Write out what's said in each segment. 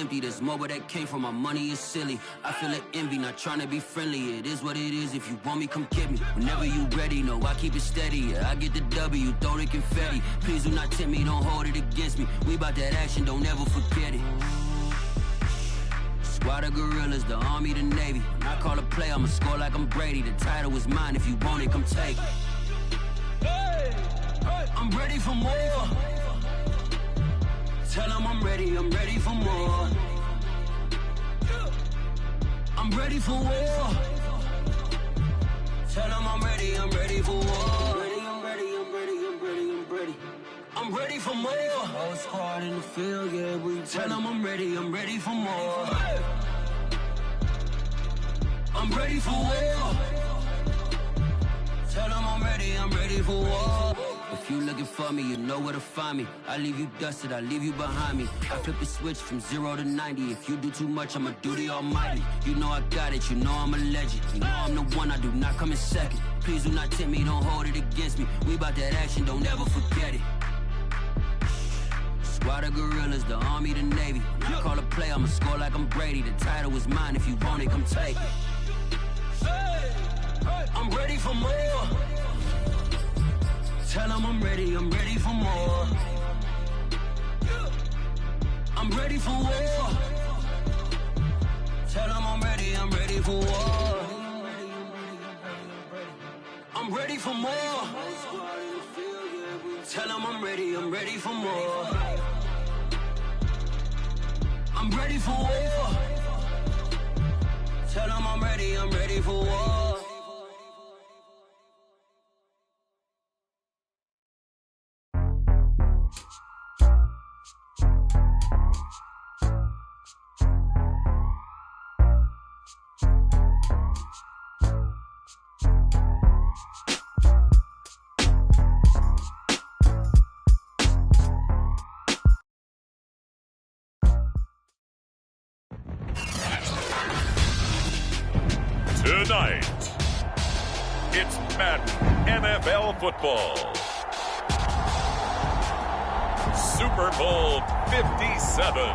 empty. There's more where that came from. My money is silly. I feel it envy, not trying to be friendly. It is what it is. If you want me, come get me. Whenever you ready, no, I keep it steady. Yeah, I get the W, throw the confetti. Please do not tempt me, don't hold it against me. We bout that action, don't ever forget it. Squad of gorillas, the Army, the Navy. When I call a play, I'ma score like I'm Brady. The title is mine. If you want it, come take it. I'm ready for more. Tell them I'm ready for more. I'm ready for war. Tell them I'm ready for war. I'm ready for more. Whole squad in the field, yeah, we tell them I'm ready for more. I'm ready for war. Tell them I'm ready for war. If you looking for me, you know where to find me. I leave you dusted, I leave you behind me. I flip the switch from 0 to 90. If you do too much, I'ma do the almighty. You know I got it, you know I'm a legend. You know I'm the one, I do not come in second. Please do not tempt me, don't hold it against me. We bout that action, don't ever forget it. Squad of gorillas, the Army, the Navy. When I call a play, I'ma score like I'm Brady. The title is mine, if you want it, come take it. I'm ready for more. Tell them I'm ready for more. I'm ready for war. Tell them I'm ready for war. I'm ready for more. Tell them I'm ready for more. I'm ready for war. Tell them I'm ready for war. Tonight, it's Madden NFL football. Super Bowl 57.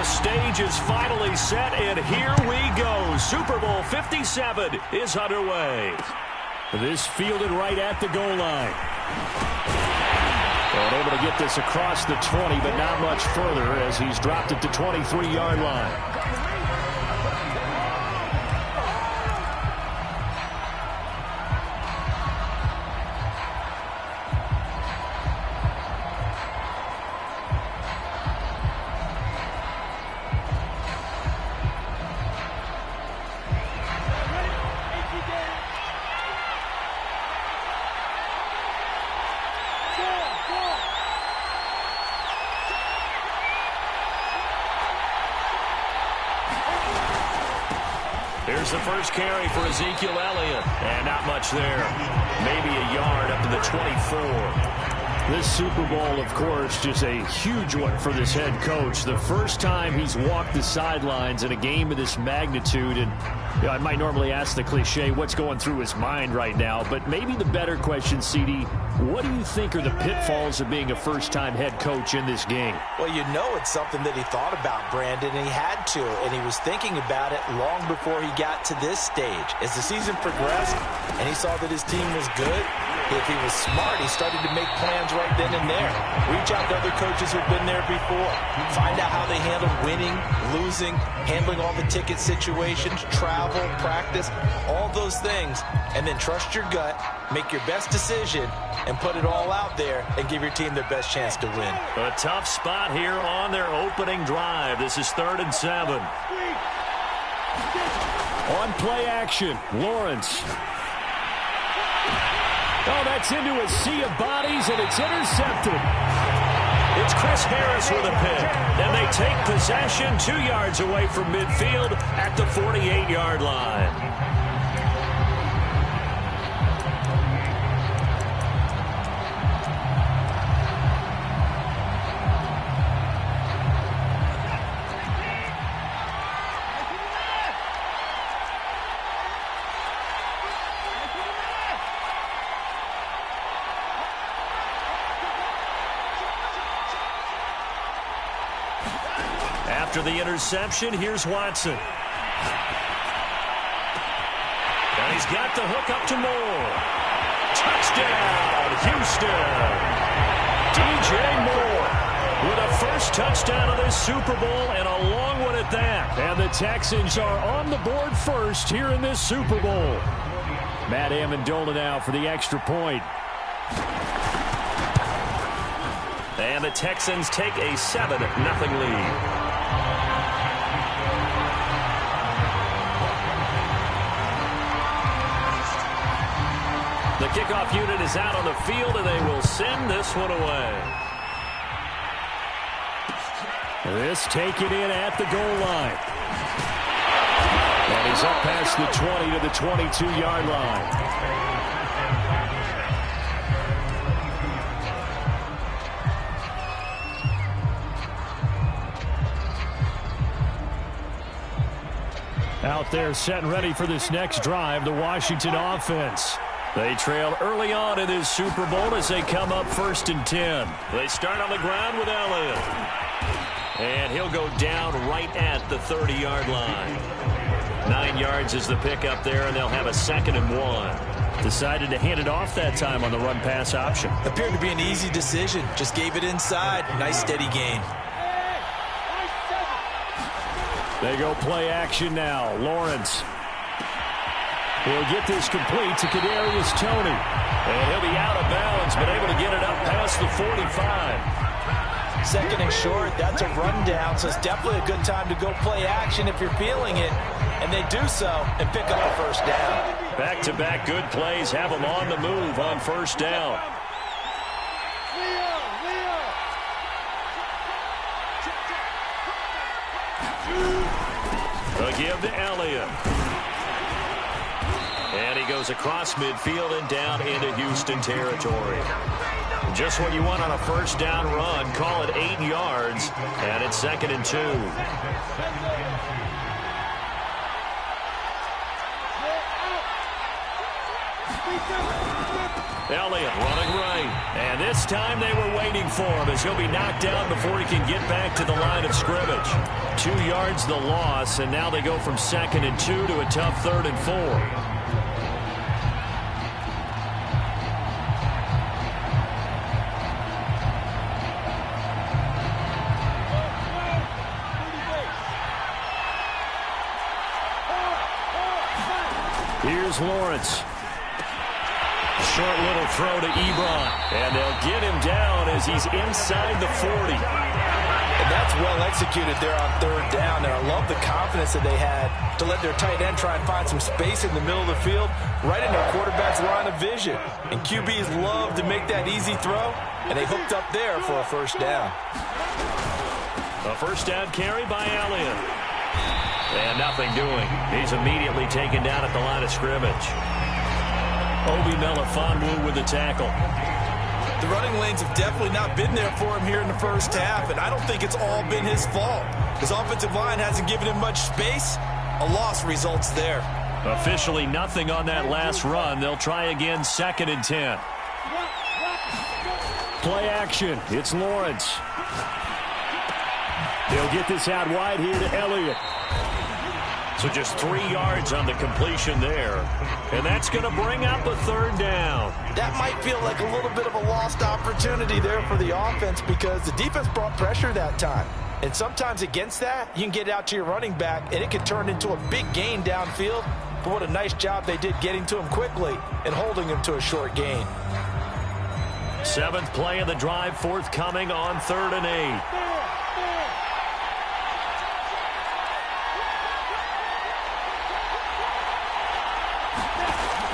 Stage is finally set, and here we go. Super Bowl 57 is underway. This fielded right at the goal line. And able to get this across the 20, but not much further as he's dropped it to 23-yard line. Here's the first carry for Ezekiel Elliott. And not much there. Maybe a yard up to the 24. This Super Bowl, of course, just a huge one for this head coach. The first time he's walked the sidelines in a game of this magnitude. And you know, I might normally ask the cliche, what's going through his mind right now? But maybe the better question, CD, what do you think are the pitfalls of being a first-time head coach in this game? Well, you know it's something that he thought about, Brandon, and he had to. And he was thinking about it long before he got to this stage. As the season progressed and he saw that his team was good, if he was smart, he started to make plans right then and there. Reach out to other coaches who've been there before. Find out how they handle winning, losing, handling all the ticket situations, travel, practice, all those things. And then trust your gut, make your best decision, and put it all out there and give your team their best chance to win. A tough spot here on their opening drive. This is 3rd and 7. On play action, Lawrence. Oh, that's into a sea of bodies, and it's intercepted. It's Chris Harris with a pick. And they take possession 2 yards away from midfield at the 48-yard line. After the interception, here's Watson. And he's got the hook up to Moore. Touchdown, Houston. DJ Moore with a first touchdown of this Super Bowl, and a long one at that. And the Texans are on the board first here in this Super Bowl. Matt Amendola now for the extra point. And the Texans take a 7-0 lead. The kickoff unit is out on the field, and they will send this one away. This taken in at the goal line. And he's up past the 20 to the 22-yard line. Out there set and ready for this next drive, the Washington offense. They trail early on in this Super Bowl as they come up 1st and 10. They start on the ground with Elliott. And he'll go down right at the 30-yard line. 9 yards is the pickup there, and they'll have a 2nd and 1. Decided to hand it off that time on the run-pass option. Appeared to be an easy decision. Just gave it inside. Nice steady gain. They go play action now. Lawrence will get this complete to Kadarius Toney. And he'll be out of bounds, but able to get it up past the 45. 2nd and short, that's a rundown, so it's definitely a good time to go play action if you're feeling it. And they do so and pick up a 1st down. Back-to-back good plays have them on the move on 1st down. The give to Elliott. And he goes across midfield and down into Houston territory. Just what you want on a 1st down run. Call it 8 yards, and it's 2nd and 2. Elliott running right. And this time they were waiting for him as he'll be knocked down before he can get back to the line of scrimmage. 2 yards the loss, and now they go from 2nd and 2 to a tough 3rd and 4. Here's Lawrence. Short little throw to Ebron. And they'll get him down as he's inside the 40. And that's well executed there on 3rd down. And I love the confidence that they had to let their tight end try and find some space in the middle of the field, right in their quarterback's line of vision. And QBs love to make that easy throw, and they hooked up there for a 1st down. A 1st down carry by Elliott. And nothing doing. He's immediately taken down at the line of scrimmage. Obi Melifonwu with the tackle. The running lanes have definitely not been there for him here in the 1st half, and I don't think it's all been his fault. His offensive line hasn't given him much space. A loss results there. Officially nothing on that last run. They'll try again 2nd and 10. Play action. It's Lawrence. They'll get this out wide here to Elliott. So just 3 yards on the completion there. And that's going to bring up a 3rd down. That might feel like a little bit of a lost opportunity there for the offense because the defense brought pressure that time. And sometimes against that, you can get out to your running back, and it can turn into a big gain downfield. But what a nice job they did getting to him quickly and holding him to a short gain. 7th play of the drive forthcoming on 3rd and 8.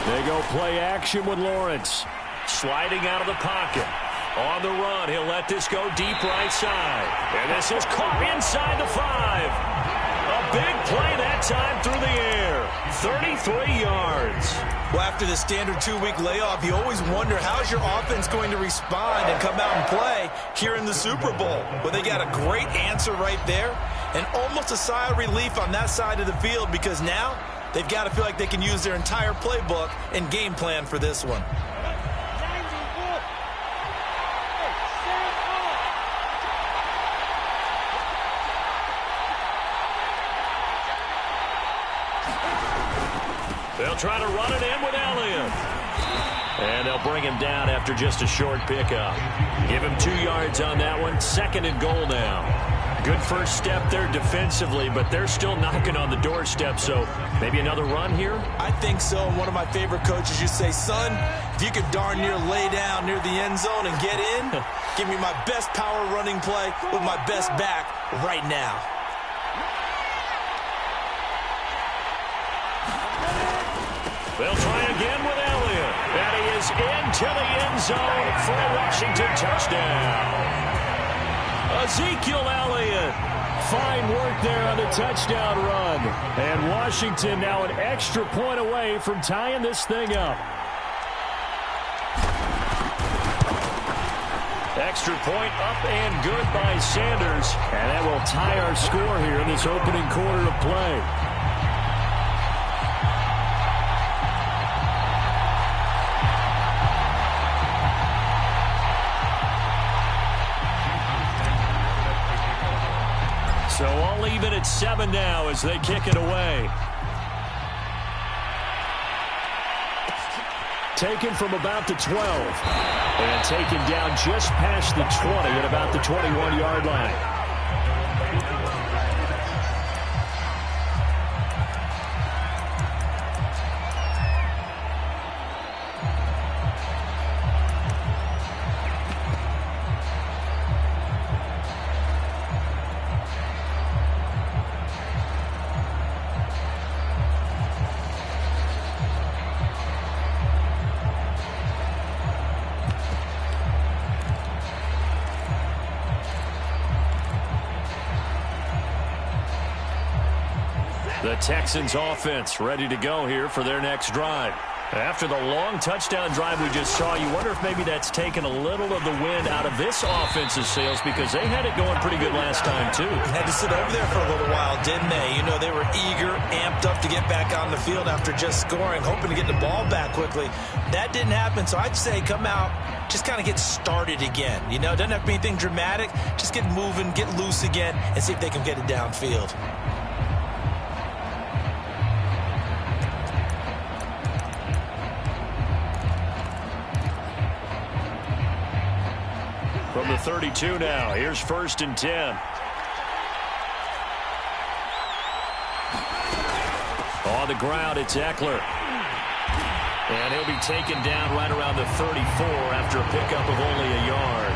They go play action with Lawrence. Sliding out of the pocket. On the run, he'll let this go deep right side. And this is caught inside the 5. A big play that time through the air. 33 yards. Well, after the standard 2-week layoff, you always wonder how's your offense going to respond and come out and play here in the Super Bowl. Well, they got a great answer right there and almost a sigh of relief on that side of the field because now they've got to feel like they can use their entire playbook and game plan for this one. They'll try to run it in with Elliott. And they'll bring him down after just a short pickup. Give him 2 yards on that one. 2nd and goal now. Good first step there defensively, but they're still knocking on the doorstep, so maybe another run here? I think so. And one of my favorite coaches used to say, son, if you could darn near lay down near the end zone and get in, give me my best power running play with my best back right now. They'll try again with Elliott. And he is into the end zone for a Washington touchdown. Ezekiel Elliott. Fine work there on the touchdown run. And Washington now an extra point away from tying this thing up. Extra point up and good by Sanders. And that will tie our score here in this opening quarter of play. So all even at 7 now as they kick it away. Taken from about the 12. And taken down just past the 20 at about the 21-yard line. The Texans offense ready to go here for their next drive. After the long touchdown drive we just saw, you wonder if maybe that's taken a little of the wind out of this offense's sails because they had it going pretty good last time too. Had to sit over there for a little while, didn't they? You know, they were eager, amped up to get back on the field after just scoring, hoping to get the ball back quickly. That didn't happen, so I'd say come out, just kind of get started again. You know, doesn't have to be anything dramatic. Just get moving, get loose again, and see if they can get it downfield. From the 32 now, here's 1st and 10. On the ground, it's Eckler. And he'll be taken down right around the 34 after a pickup of only a yard.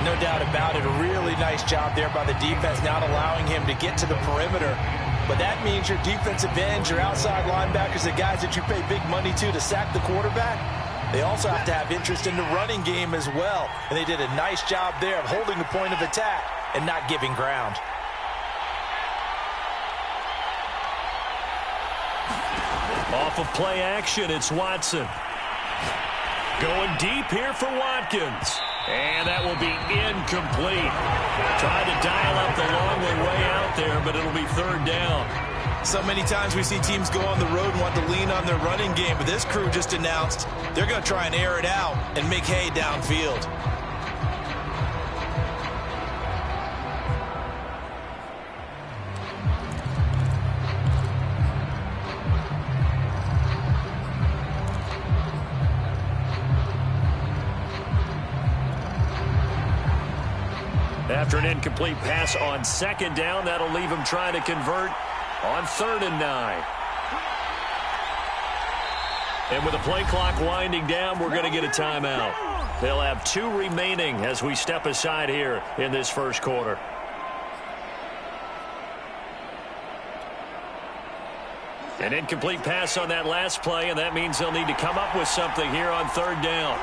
No doubt about it. A really nice job there by the defense, not allowing him to get to the perimeter. But that means your defensive ends, your outside linebackers, the guys that you pay big money to sack the quarterback, they also have to have interest in the running game as well. And they did a nice job there of holding the point of attack and not giving ground. Off of play action, it's Watson. Going deep here for Watkins. And that will be incomplete. Trying to dial up the long way out there, but it'll be 3rd down. So many times we see teams go on the road and want to lean on their running game, but this crew just announced they're going to try and air it out and make hay downfield. After an incomplete pass on 2nd down, that'll leave him trying to convert on 3rd and 9. And with the play clock winding down, we're going to get a timeout. They'll have 2 remaining as we step aside here in this first quarter. An incomplete pass on that last play, and that means they'll need to come up with something here on 3rd down.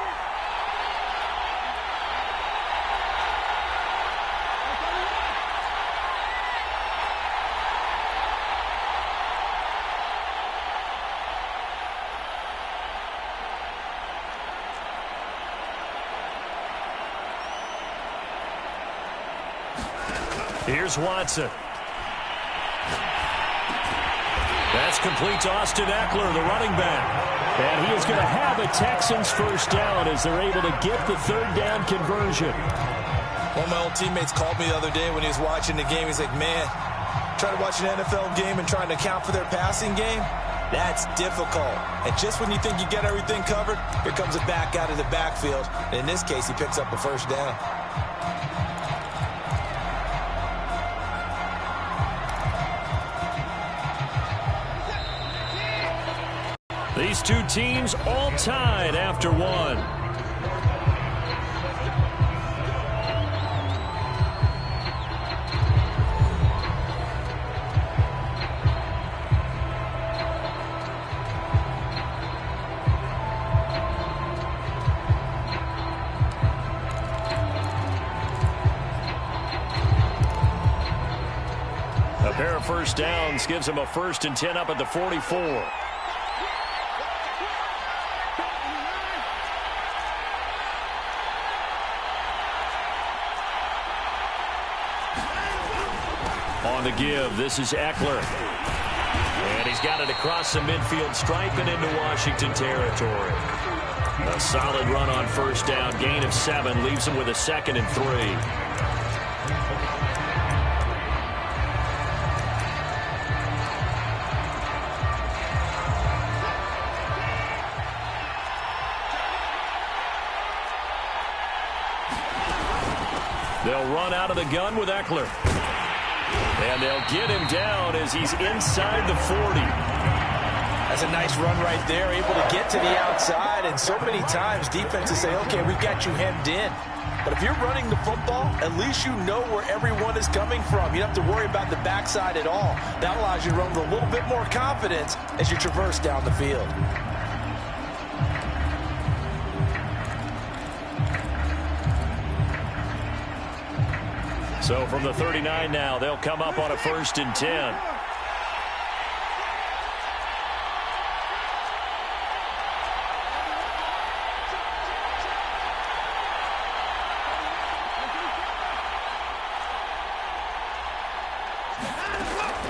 Here's Watson. That's complete to Austin Eckler, the running back. And he is going to have a Texans first down as they're able to get the third down conversion. One of my old teammates called me the other day when he was watching the game. He's like, man, trying to watch an NFL game and trying to account for their passing game, that's difficult. And just when you think you get everything covered, here comes a back out of the backfield. And in this case, he picks up a first down. These two teams all tied after one. A pair of first downs gives them a 1st and 10 up at the 44. On the give, this is Eckler. And he's got it across the midfield stripe and into Washington territory. A solid run on first down, gain of 7, leaves him with a 2nd and 3. They'll run out of the gun with Eckler. And they'll get him down as he's inside the 40. That's a nice run right there, able to get to the outside. And so many times defenses say, okay, we've got you hemmed in. But if you're running the football, at least you know where everyone is coming from. You don't have to worry about the backside at all. That allows you to run with a little bit more confidence as you traverse down the field. So from the 39 now, they'll come up on a 1st and 10.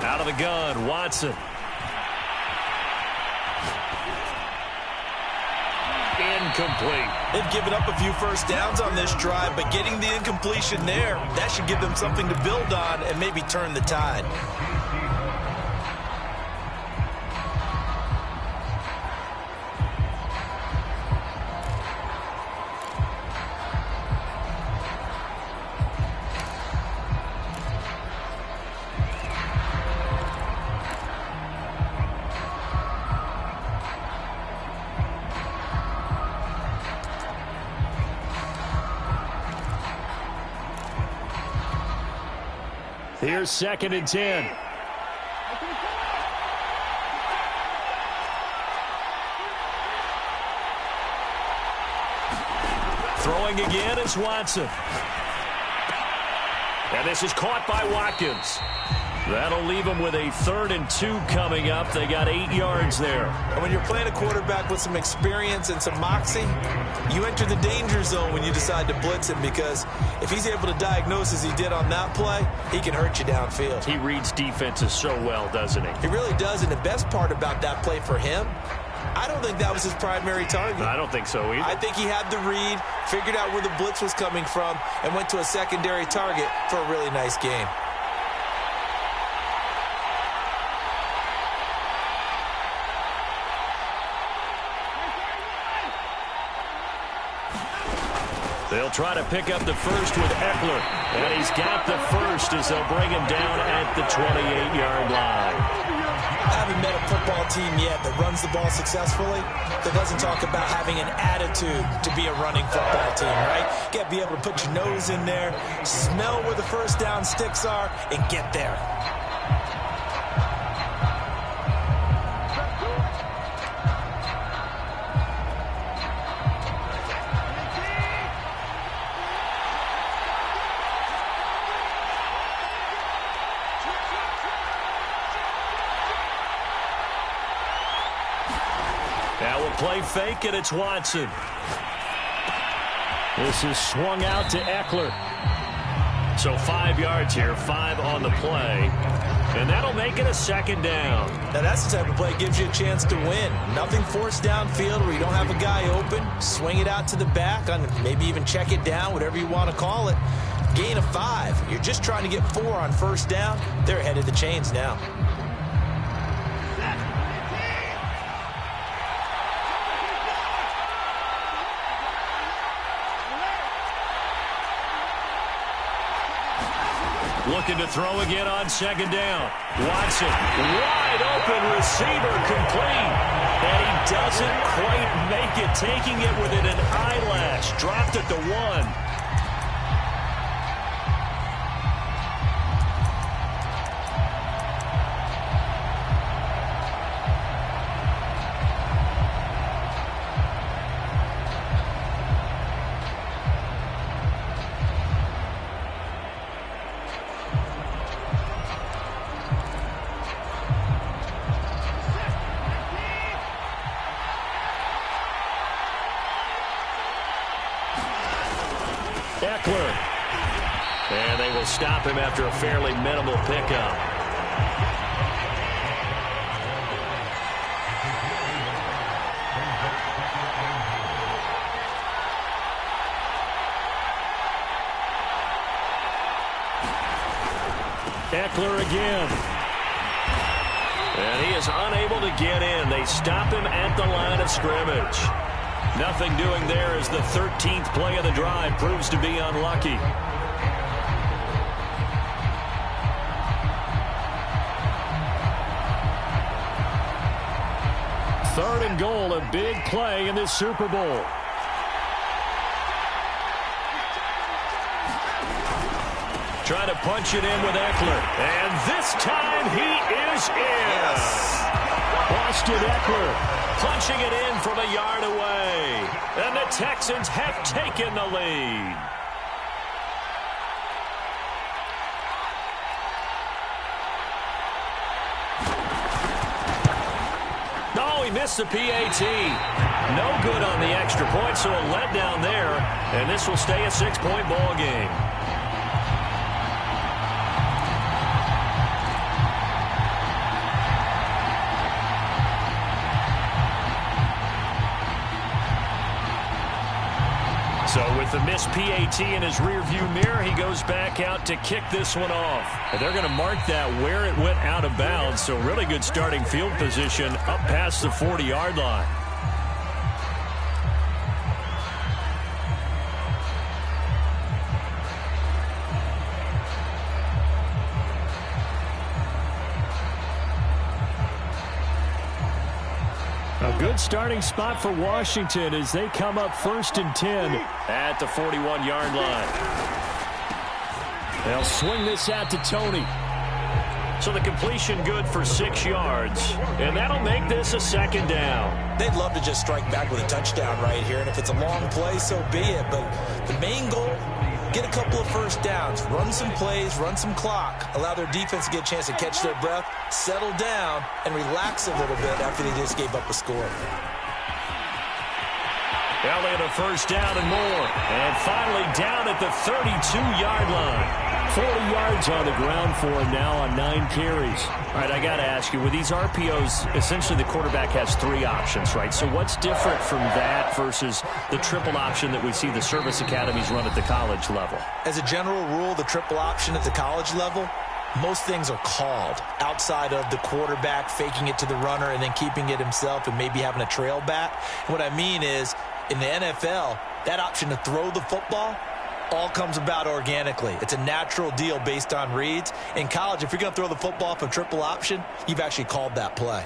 Out of the gun, Watson. Incomplete. They've given up a few first downs on this drive, but getting the incompletion there, that should give them something to build on and maybe turn the tide. Here's 2nd and 10. Throwing again is Watson. And this is caught by Watkins. That'll leave them with a 3rd and 2 coming up. They got 8 yards there. And when you're playing a quarterback with some experience and some moxie, you enter the danger zone when you decide to blitz him, because if he's able to diagnose as he did on that play, he can hurt you downfield. He reads defenses so well, doesn't he? He really does, and the best part about that play for him, I don't think that was his primary target. I don't think so either. I think he had the read, figured out where the blitz was coming from, and went to a secondary target for a really nice game. They'll try to pick up the first with Eckler. And he's got the first as they'll bring him down at the 28-yard line. I haven't met a football team yet that runs the ball successfully that doesn't talk about having an attitude to be a running football team, right? You got to be able to put your nose in there, smell where the first down sticks are, and get there. Now we'll play fake, and it's Watson. This is swung out to Eckler. So 5 yards here, 5 on the play. And that'll make it a second down. Now that's the type of play that gives you a chance to win. Nothing forced downfield where you don't have a guy open. Swing it out to the back, maybe even check it down, whatever you want to call it. Gain of 5. You're just trying to get 4 on first down. They're ahead of the chains now. Looking to throw again on second down. Watson, wide open receiver, complete. And he doesn't quite make it, taking it within an eyelash. Dropped at the 1. And they will stop him after a fairly minimal pickup. Eckler again. And he is unable to get in. They stop him at the line of scrimmage. Nothing doing there as the 13th play of the drive proves to be unlucky. Third and goal, a big play in this Super Bowl. Trying to punch it in with Eckler. And this time he is in. Austin Eckler punching it in from a yard away. And the Texans have taken the lead. No, he missed the PAT. No good on the extra point, so a letdown there. And this will stay a 6-point ball game. So with the missed PAT in his rearview mirror, he goes back out to kick this one off. And they're going to mark that where it went out of bounds. So really good starting field position up past the 40-yard line. A good starting spot for Washington as they come up 1st and 10 at the 41-yard line. They'll swing this out to Tony. So the completion good for 6 yards, and that'll make this a second down. They'd love to just strike back with a touchdown right here, and if it's a long play, so be it. But the main goal, get a couple of first downs, run some plays, run some clock, allow their defense to get a chance to catch their breath, settle down, and relax a little bit after they just gave up a score. Elliott a first down and more. And finally down at the 32-yard line. 40 yards on the ground for him now on 9 carries. All right, I got to ask you, with these RPOs, essentially the quarterback has 3 options, right? So what's different from that versus the triple option that we see the service academies run at the college level? As a general rule, the triple option at the college level, most things are called outside of the quarterback faking it to the runner and then keeping it himself and maybe having a trail back. What I mean is, in the NFL, that option to throw the football all comes about organically. It's a natural deal based on reads. In college, if you're going to throw the football for triple option, you've actually called that play.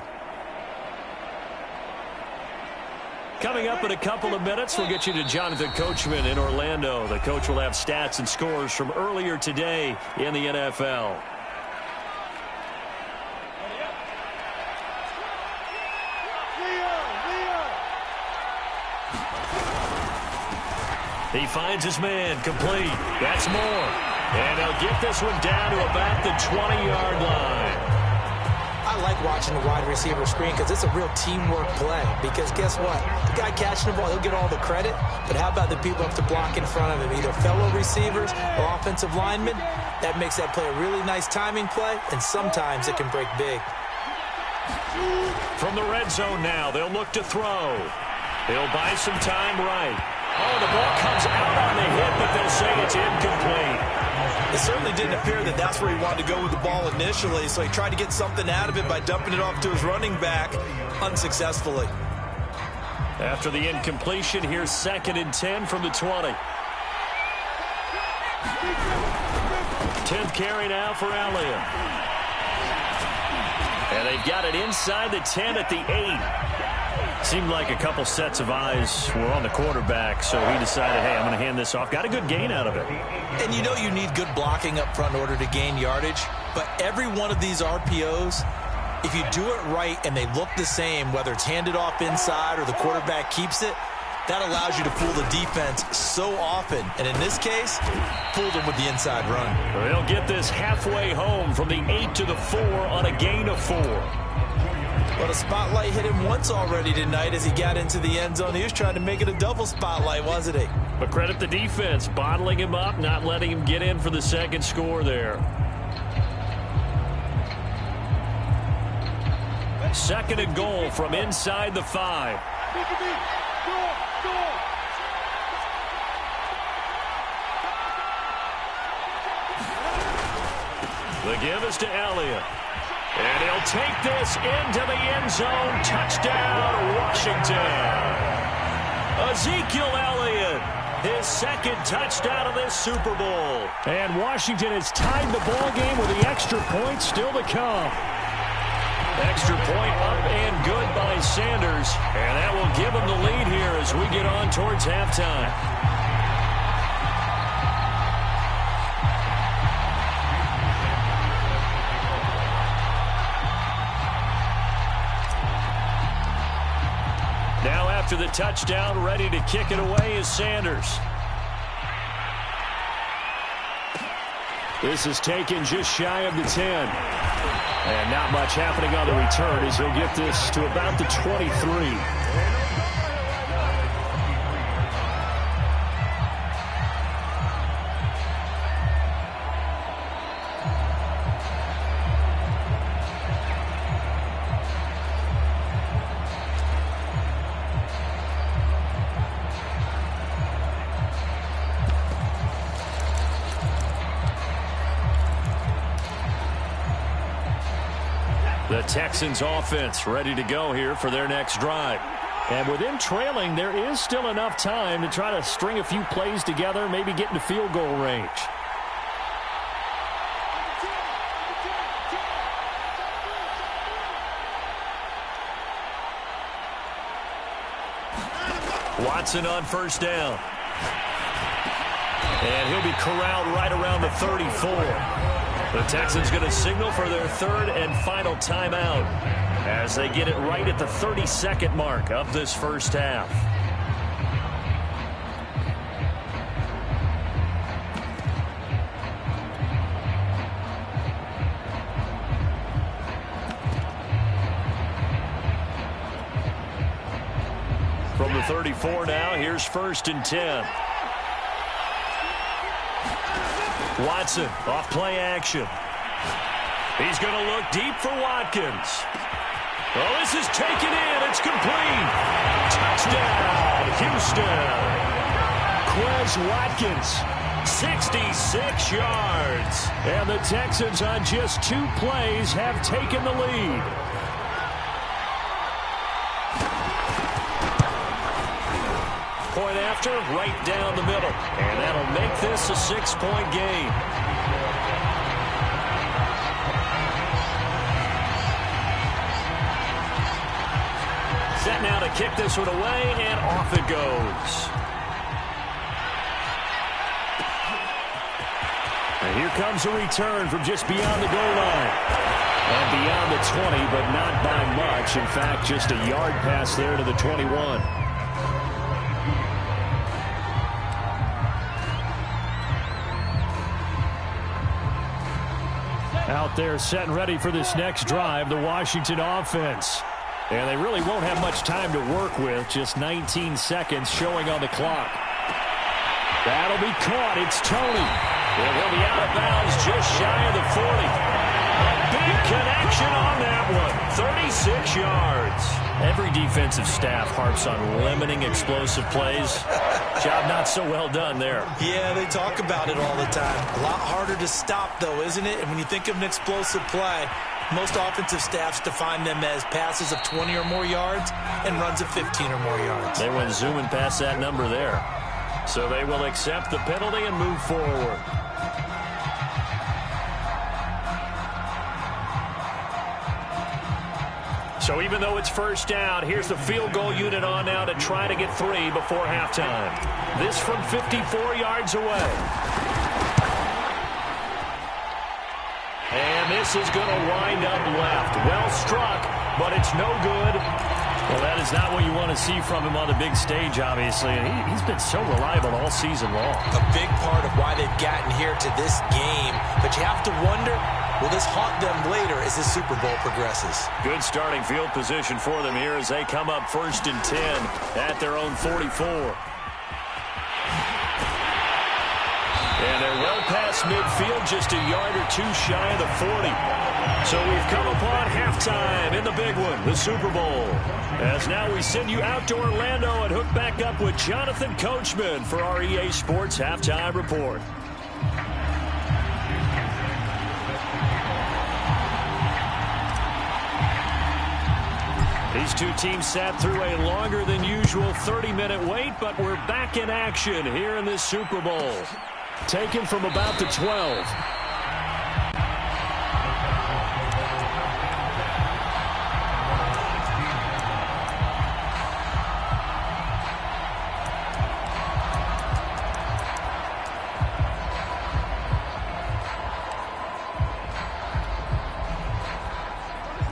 Coming up in a couple of minutes, we'll get you to Jonathan Coachman in Orlando. The coach will have stats and scores from earlier today in the NFL. He finds his man, complete. That's more. And he'll get this one down to about the 20-yard line. I like like watching the wide receiver screen because it's a real teamwork play. Because guess what? The guy catching the ball, he'll get all the credit. But how about the people up to block in front of him, either fellow receivers or offensive linemen? That makes that play a really nice timing play, and sometimes it can break big. From the red zone now, they'll look to throw. He'll buy some time right. Oh, the ball comes out on the hit, but they'll say it's incomplete. It certainly didn't appear that that's where he wanted to go with the ball initially, so he tried to get something out of it by dumping it off to his running back unsuccessfully. After the incompletion, here's 2nd and 10 from the 20. 10th carry now for Elliott. And they've got it inside the 10 at the 8. Seemed like a couple sets of eyes were on the quarterback, so he decided, hey, I'm going to hand this off. Got a good gain out of it. And you know you need good blocking up front in order to gain yardage, but every one of these RPOs, if you do it right and they look the same, whether it's handed off inside or the quarterback keeps it, that allows you to fool the defense so often. And in this case, fooled them with the inside run. They'll get this halfway home from the 8 to the 4 on a gain of 4. But a spotlight hit him once already tonight as he got into the end zone. He was trying to make it a double spotlight, wasn't he? But credit the defense, bottling him up, not letting him get in for the second score there. 2nd and goal from inside the 5. The give is to Elliott. And he'll take this into the end zone. Touchdown, Washington. Ezekiel Elliott, his 2nd touchdown of this Super Bowl. And Washington has tied the ball game with the extra point still to come. Extra point up and good by Sanders. And that will give him the lead here as we get on towards halftime. Now after the touchdown, ready to kick it away is Sanders. This is taken just shy of the 10. And not much happening on the return as he'll get this to about the 23. The Texans offense ready to go here for their next drive. And with them trailing, there is still enough time to try to string a few plays together, maybe get into field goal range. Watson on first down. And he'll be corralled right around the 34. The Texans going to signal for their 3rd and final timeout as they get it right at the 32nd mark of this first half. From the 34 now, here's 1st and 10. Watson off play action. He's going to look deep for Watkins. Oh, this is taken in. It's complete. Touchdown, Houston. Quez Watkins, 66 yards. And the Texans on just 2 plays have taken the lead. Point after, right down the middle. And that'll make this a 6-point game. Set now to kick this one away, and off it goes. And here comes a return from just beyond the goal line. And beyond the 20, but not by much. In fact, just a yard pass there to the 21. Out there set and ready for this next drive, the Washington offense. And they really won't have much time to work with, just 19 seconds showing on the clock. That'll be caught. It's Tony. And he'll be out of bounds just shy of the 40. A big connection on that one. 36 yards. Every defensive staff harps on limiting explosive plays. Job not so well done there. Yeah, they talk about it all the time. A lot harder to stop, though, isn't it? And when you think of an explosive play, most offensive staffs define them as passes of 20 or more yards and runs of 15 or more yards. They went zooming past that number there. So they will accept the penalty and move forward. So even though it's first down, here's the field goal unit on now to try to get 3 before halftime. This from 54 yards away. And this is going to wind up left. Well struck, but it's no good. Well, that is not what you want to see from him on the big stage, obviously. And he's been so reliable all season long. A big part of why they've gotten here to this game. But you have to wonder, will this haunt them later as the Super Bowl progresses? Good starting field position for them here as they come up 1st and 10 at their own 44. And they're well past midfield, just a yard or two shy of the 40. So we've come upon halftime in the big one, the Super Bowl. As now we send you out to Orlando and hook back up with Jonathan Coachman for our EA Sports Halftime Report. These two teams sat through a longer than usual 30-minute wait, but we're back in action here in this Super Bowl. Taken from about the 12.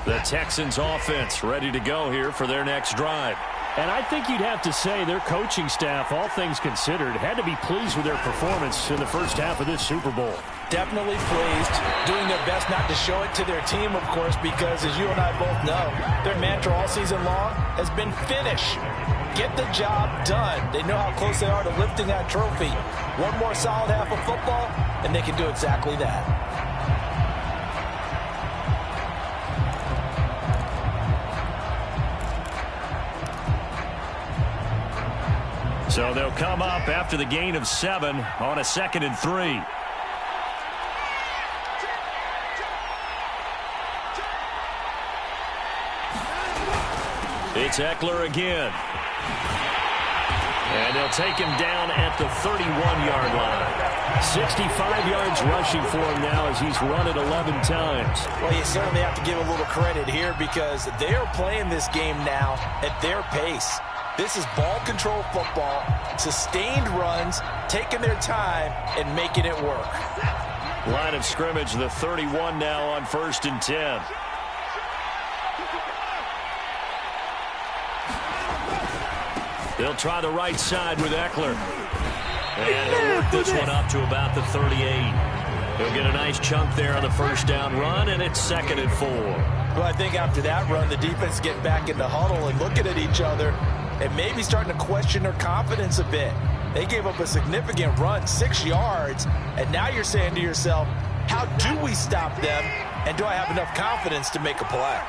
The Texans offense ready to go here for their next drive. And I think you'd have to say their coaching staff, all things considered, had to be pleased with their performance in the first half of this Super Bowl. Definitely pleased, doing their best not to show it to their team, of course, because as you and I both know, their mantra all season long has been finish. Get the job done. They know how close they are to lifting that trophy. One more solid half of football, and they can do exactly that. So they'll come up after the gain of 7 on a 2nd and 3. It's Eckler again. And they'll take him down at the 31-yard line. 65 yards rushing for him now as he's run it 11 times. Well, you certainly have to give a little credit here because they are playing this game now at their pace. This is ball control football, sustained runs, taking their time, and making it work. Line of scrimmage, the 31 now on 1st and 10. They'll try the right side with Eckler. And he'll work this one up to about the 38. He'll get a nice chunk there on the first down run, and it's 2nd and 4. Well, I think after that run, the defense get back in the huddle and looking at each other and maybe starting to question their confidence a bit. They gave up a significant run, 6 yards, and now you're saying to yourself, how do we stop them, and do I have enough confidence to make a play?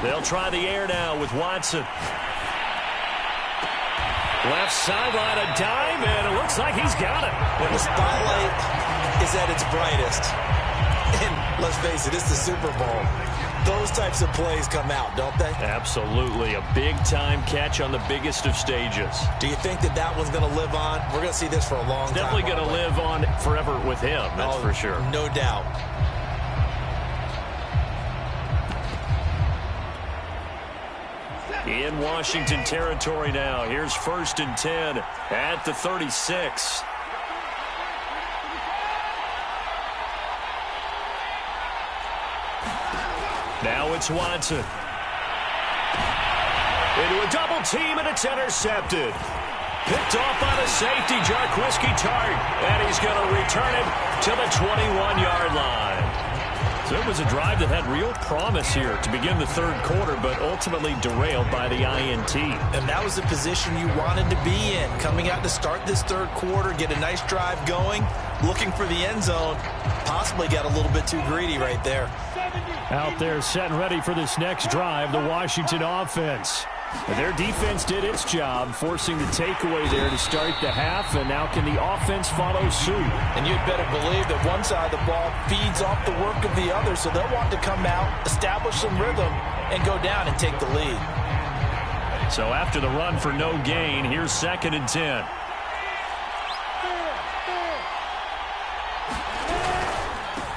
They'll try the air now with Watson. Left sideline, a dive, and it looks like he's got it. When the spotlight is at its brightest, and let's face it, it's the Super Bowl, those types of plays come out, don't they? Absolutely. A big-time catch on the biggest of stages. Do you think that that one's going to live on? We're going to see this for a long time. Definitely going to live on forever with him, that's for sure. No doubt. In Washington territory now. Here's 1st and 10 at the 36. Now it's Watson. Into a double team, and it's intercepted. Picked off by the safety, Jarquiski Tart, and he's going to return it to the 21-yard line. So it was a drive that had real promise here to begin the third quarter, but ultimately derailed by the INT. And that was the position you wanted to be in, coming out to start this third quarter, get a nice drive going, looking for the end zone. Possibly got a little bit too greedy right there. Out there set and ready for this next drive, the Washington offense. Their defense did its job, forcing the takeaway there to start the half, and now can the offense follow suit? And you'd better believe that one side of the ball feeds off the work of the other, so they'll want to come out, establish some rhythm, and go down and take the lead. So after the run for no gain, here's 2nd and 10.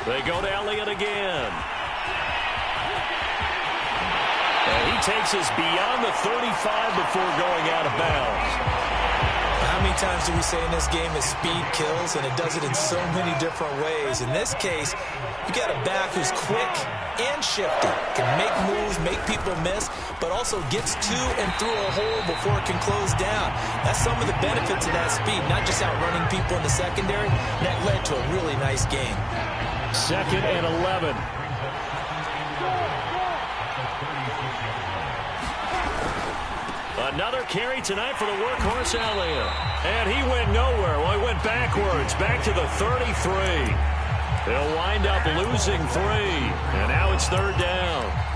They go to Elliott again. And he takes us beyond the 35 before going out of bounds. How many times do we say in this game that speed kills, and it does it in so many different ways? In this case, you got a back who's quick and shifty, can make moves, make people miss, but also gets to and through a hole before it can close down. That's some of the benefits of that speed, not just outrunning people in the secondary. That led to a really nice game. 2nd and 11. Another carry tonight for the workhorse Elliott. And he went nowhere. Well, he went backwards, back to the 33. They'll wind up losing 3. And now it's 3rd down.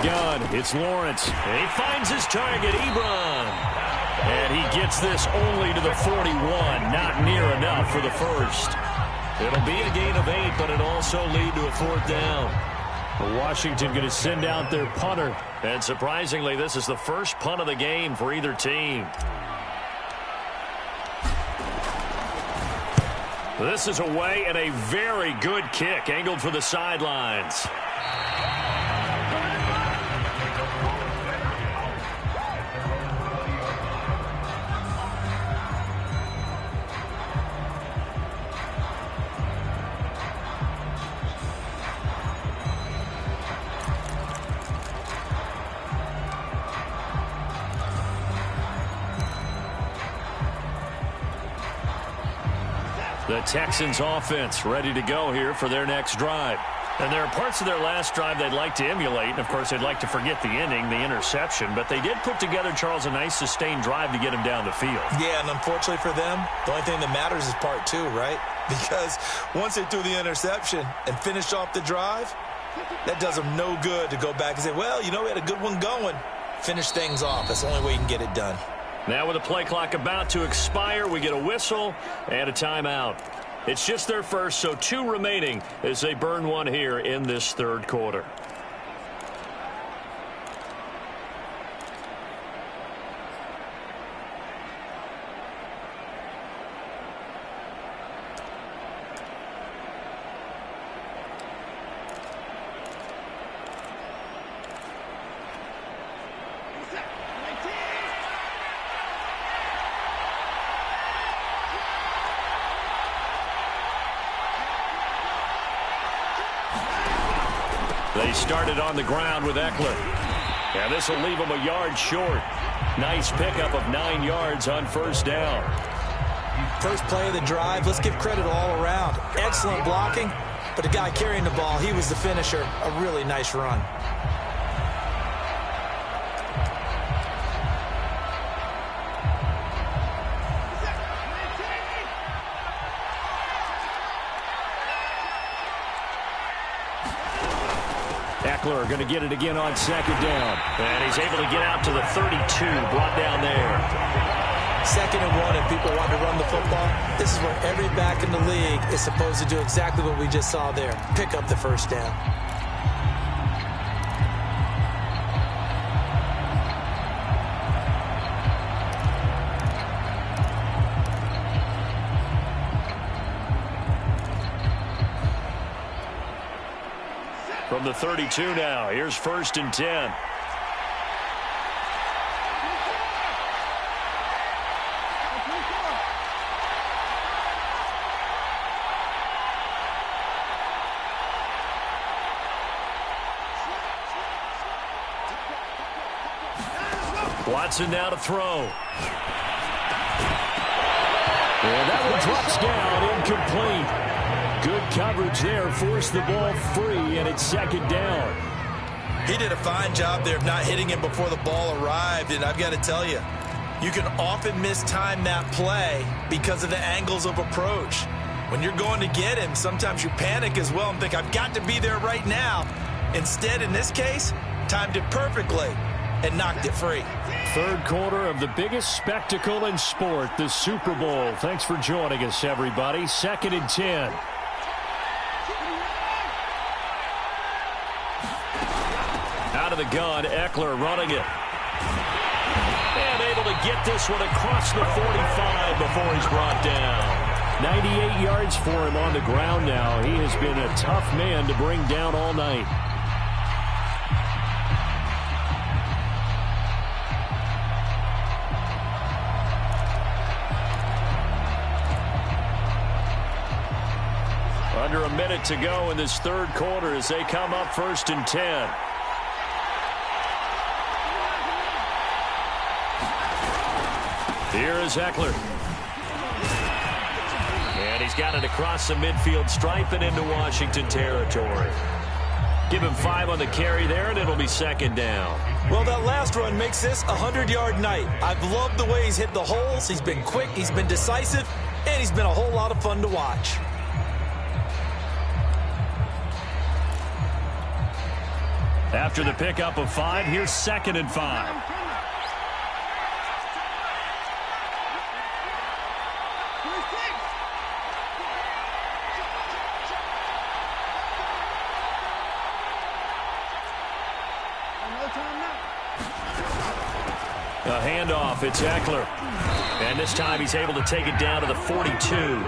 Gun. It's Lawrence. And he finds his target, Ebron. And he gets this only to the 41. Not near enough for the first. It'll be a gain of 8, but it'll also lead to a 4th down. Washington going to send out their punter. And surprisingly, this is the first punt of the game for either team. This is away, and a very good kick angled for the sidelines. The Texans offense ready to go here for their next drive. And there are parts of their last drive they'd like to emulate. And, of course, they'd like to forget the ending, the interception. But they did put together, Charles, a nice sustained drive to get him down the field. Yeah, and unfortunately for them, the only thing that matters is part 2, right? Because once they threw the interception and finished off the drive, that does them no good to go back and say, well, you know, we had a good one going. Finish things off. That's the only way you can get it done. Now with the play clock about to expire, we get a whistle and a timeout. It's just their first, so 2 remaining as they burn one here in this third quarter. They started on the ground with Eckler. And this will leave them a yard short. Nice pickup of 9 yards on first down. First play of the drive. Let's give credit all around. Excellent blocking. But the guy carrying the ball, he was the finisher. A really nice run. Eckler going to get it again on second down. And he's able to get out to the 32, brought down there. 2nd and 1, and people want to run the football. This is where every back in the league is supposed to do exactly what we just saw there. Pick up the first down. from the 32 now. Here's 1st and 10. Watson now to throw. And that one drops down, incomplete. Good coverage there, forced the ball free, and it's 2nd down. He did a fine job there of not hitting him before the ball arrived, and I've got to tell you, you can often mistime that play because of the angles of approach. When you're going to get him, sometimes you panic as well and think, I've got to be there right now. Instead, in this case, timed it perfectly and knocked it free. 3rd quarter of the biggest spectacle in sport, the Super Bowl. Thanks for joining us, everybody. 2nd and 10. Out of the gun, Eckler running it. And able to get this one across the 45 before he's brought down. 98 yards for him on the ground now. He has been a tough man to bring down all night. Under a minute to go in this 3rd quarter as they come up 1st and 10. Here is Eckler. And he's got it across the midfield stripe and into Washington territory. Give him 5 on the carry there, and it'll be 2nd down. Well, that last run makes this a 100-yard night. I've loved the way he's hit the holes. He's been quick, he's been decisive, and he's been a whole lot of fun to watch. After the pickup of 5, here's 2nd and 5. A handoff, it's Eckler. And this time he's able to take it down to the 42.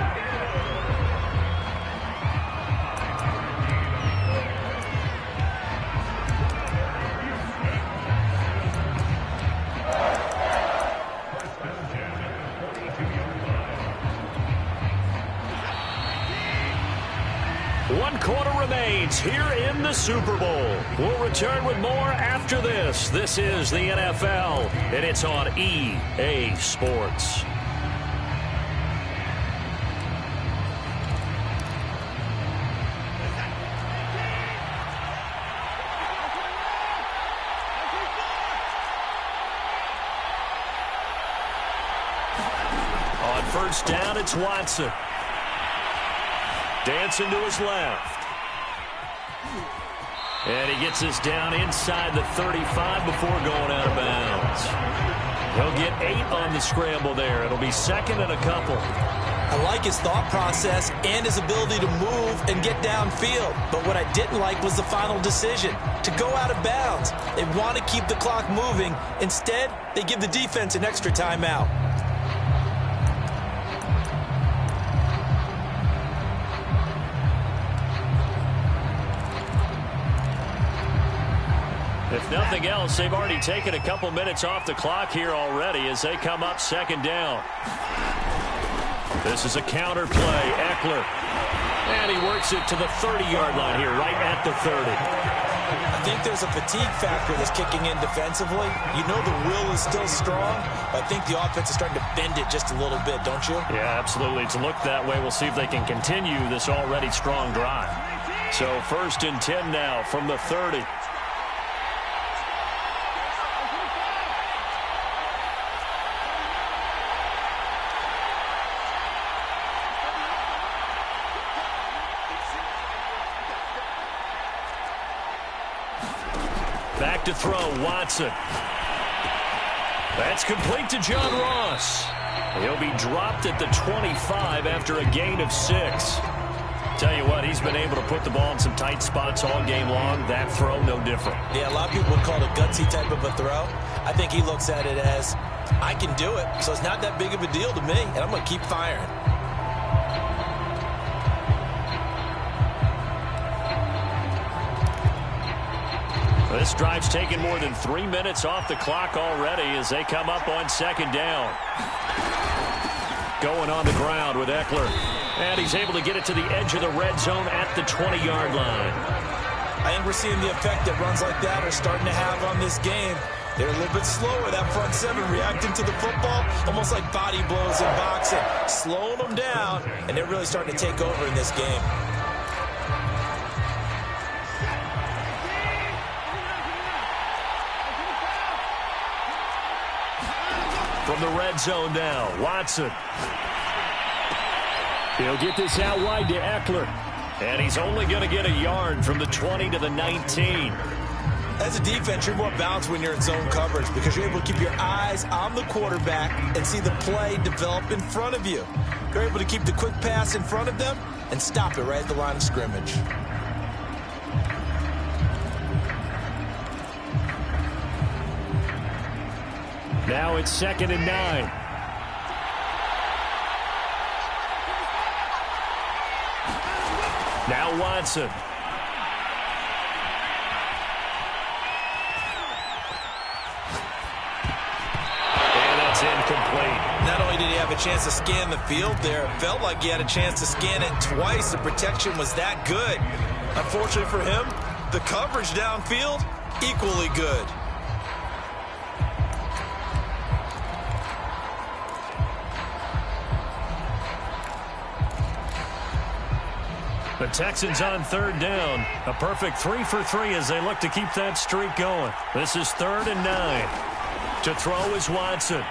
One quarter remains here in the Super Bowl. We'll return with more after this. This is the NFL, and it's on EA Sports. On 1st down, it's Watson. Dancing to his left. And he gets this down inside the 35 before going out of bounds. He'll get 8 on the scramble there. It'll be 2nd and a couple. I like his thought process and his ability to move and get downfield. But what I didn't like was the final decision, to go out of bounds. They want to keep the clock moving. Instead, they give the defense an extra timeout. If nothing else, they've already taken a couple minutes off the clock here already as they come up 2nd down. This is a counter play. Eckler. And he works it to the 30-yard line here, right at the 30. I think there's a fatigue factor that's kicking in defensively. You know the will is still strong, but I think the offense is starting to bend it just a little bit, don't you? Yeah, absolutely. It's looked that way. We'll see if they can continue this already strong drive. So 1st and 10 now from the 30. Back to throw, Watson. That's complete to John Ross. He'll be dropped at the 25 after a gain of 6. Tell you what, he's been able to put the ball in some tight spots all game long. That throw, no different. Yeah, a lot of people would call it a gutsy type of a throw. I think he looks at it as, I can do it, so it's not that big of a deal to me, and I'm going to keep firing. This drive's taken more than 3 minutes off the clock already as they come up on second down. Going on the ground with Eckler. And he's able to get it to the edge of the red zone at the 20-yard line. I think we're seeing the effect that runs like that are starting to have on this game. They're a little bit slower, that front seven, reacting to the football, almost like body blows in boxing, slowing them down, and they're really starting to take over in this game. From the red zone now, Watson. He'll get this out wide to Eckler. And he's only going to get a yard from the 20 to the 19. As a defense, you're more balanced when you're in zone coverage because you're able to keep your eyes on the quarterback and see the play develop in front of you. You're able to keep the quick pass in front of them and stop it right at the line of scrimmage. Now it's 2nd and 9. Now Watson. And that's incomplete. Not only did he have a chance to scan the field there, it felt like he had a chance to scan it twice. The protection was that good. Unfortunately for him, the coverage downfield, equally good. The Texans on 3rd down. A perfect 3 for 3 as they look to keep that streak going. This is 3rd and 9. To throw is Watson.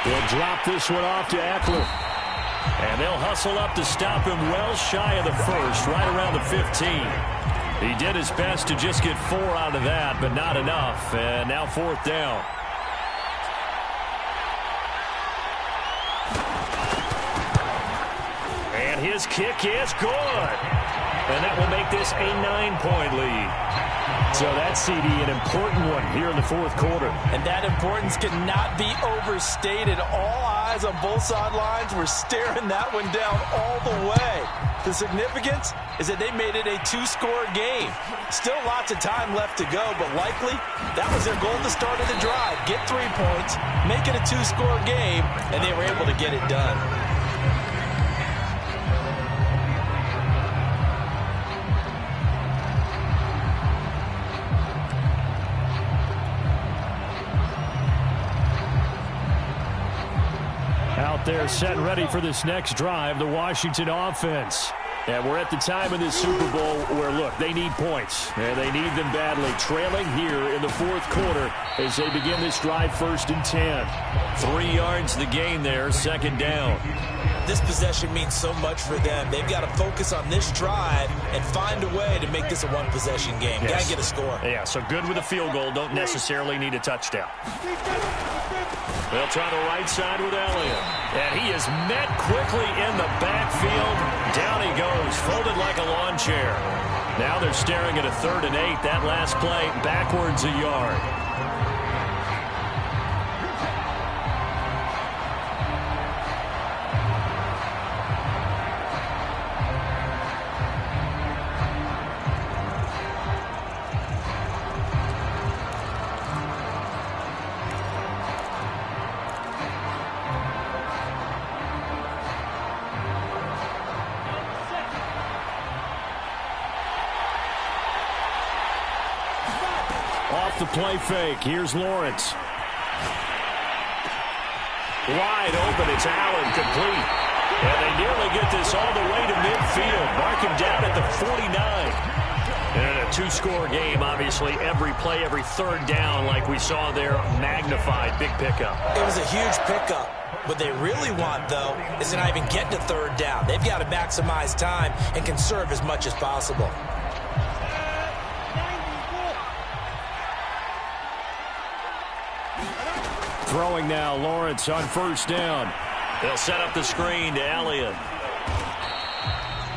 He'll drop this one off to Eckler. And they'll hustle up to stop him well shy of the first, right around the 15. He did his best to just get 4 out of that, but not enough. And now 4th down. His kick is good. And that will make this a 9-point lead. So that's, CD, an important one here in the 4th quarter. And that importance cannot be overstated. All eyes on both sidelines were staring that one down all the way. The significance is that they made it a 2-score game. Still lots of time left to go, but likely that was their goal at the start of the drive. Get 3 points, make it a 2-score game, and they were able to get it done. Out there set and ready for this next drive, the Washington offense. And we're at the time in this Super Bowl where, look, they need points. And they need them badly. Trailing here in the 4th quarter as they begin this drive 1st and 10. 3 yards the gain there, 2nd down. This possession means so much for them. They've got to focus on this drive and find a way to make this a 1-possession game. Yes. Got to get a score. Yeah, so good with a field goal. Don't necessarily need a touchdown. They'll try the right side with Elliott. And he is met quickly in the backfield. Down he goes, folded like a lawn chair. Now they're staring at a 3rd and 8. That last play, backwards a yard. Off the play fake. Here's Lawrence. Wide open. It's Allen, complete. And they nearly get this all the way to midfield. Mark him down at the 49. And a 2-score game, obviously. Every play, every 3rd down, like we saw there, magnified. Big pickup. It was a huge pickup. What they really want, though, is to not even get to 3rd down. They've got to maximize time and conserve as much as possible. Throwing now, Lawrence on 1st down. They'll set up the screen to Elliott.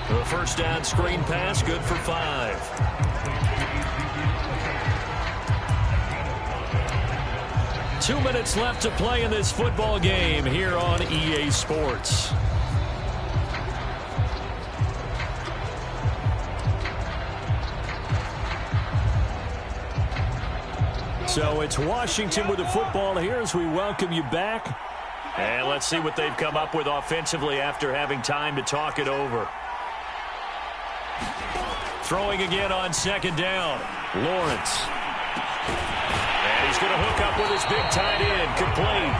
The 1st down screen pass, good for 5. Two minutes left to play in this football game here on EA Sports. So it's Washington with the football here as we welcome you back. And let's see what they've come up with offensively after having time to talk it over. Throwing again on second down. Lawrence. And he's going to hook up with his big tight end. Complete.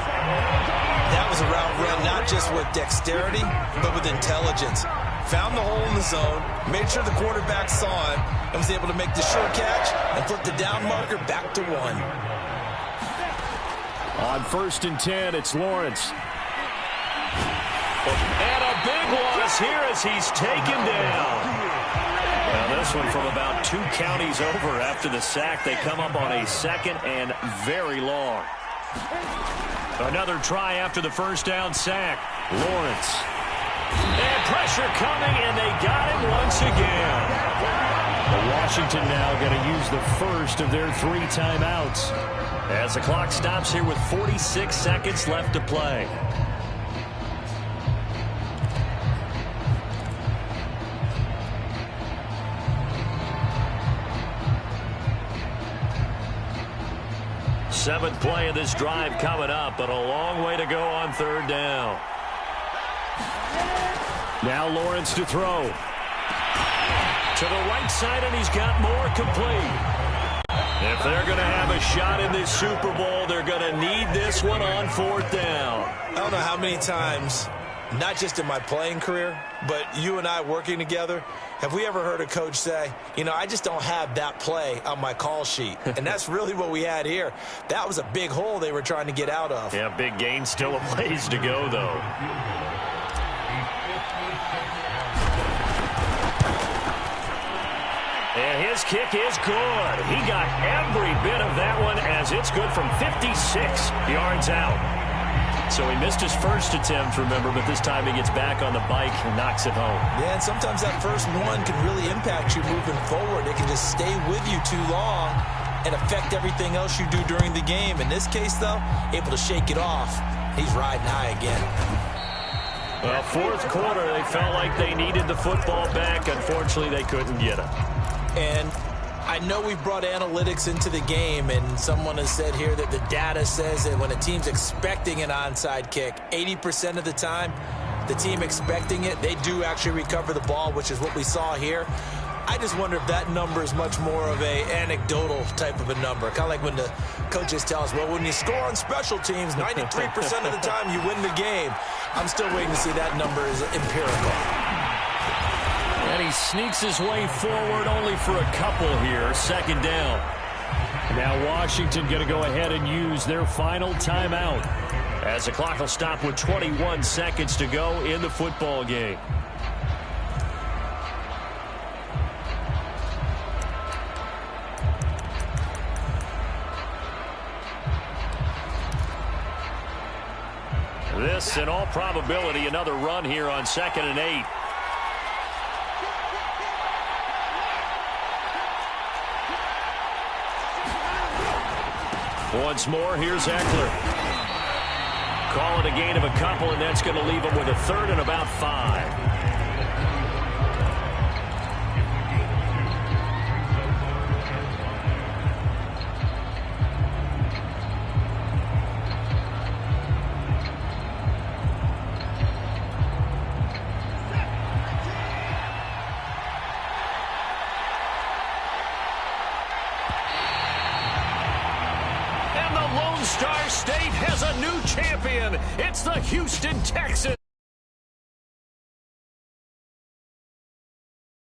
That was a route run not just with dexterity, but with intelligence. Found the hole in the zone, made sure the quarterback saw him, and was able to make the sure catch and flip the down marker back to 1. On 1st and 10, it's Lawrence. And a big loss here as he's taken down. Now this one from about 2 counties over after the sack. They come up on a 2nd and very long. Another try after the first down sack. Lawrence. And pressure coming, and they got him once again. Washington now going to use the first of their 3 timeouts as the clock stops here with 46 seconds left to play. Seventh play of this drive coming up, but a long way to go on 3rd down. Now Lawrence to throw. To the right side, and he's got more complete. If they're going to have a shot in this Super Bowl, they're going to need this one on 4th down. I don't know how many times, not just in my playing career, but you and I working together, have we ever heard a coach say, you know, I just don't have that play on my call sheet. And that's really what we had here. That was a big hole they were trying to get out of. Yeah, big gain, still a ways to go, though. And his kick is good. He got every bit of that one as it's good from 56 yards out. So he missed his first attempt, remember, but this time he gets back on the bike and knocks it home. Yeah, and sometimes that first one can really impact you moving forward. It can just stay with you too long and affect everything else you do during the game. In this case, though, able to shake it off. He's riding high again. Well, 4th quarter, they felt like they needed the football back. Unfortunately, they couldn't get it. And I know we've brought analytics into the game, and someone has said here that the data says that when a team's expecting an onside kick, 80% of the time, the team expecting it, they do actually recover the ball, which is what we saw here. I just wonder if that number is much more of a anecdotal type of a number. Kind of like when the coaches tell us, well, when you score on special teams, 93% of the time you win the game. I'm still waiting to see that number is empirical. And he sneaks his way forward only for a couple here. 2nd down. Now Washington going to go ahead and use their final timeout as the clock will stop with 21 seconds to go in the football game. This, in all probability, another run here on 2nd and 8. Once more, here's Eckler. Call it a gain of a couple, and that's going to leave him with a 3rd and about 5. Star State has a new champion. It's the Houston Texans.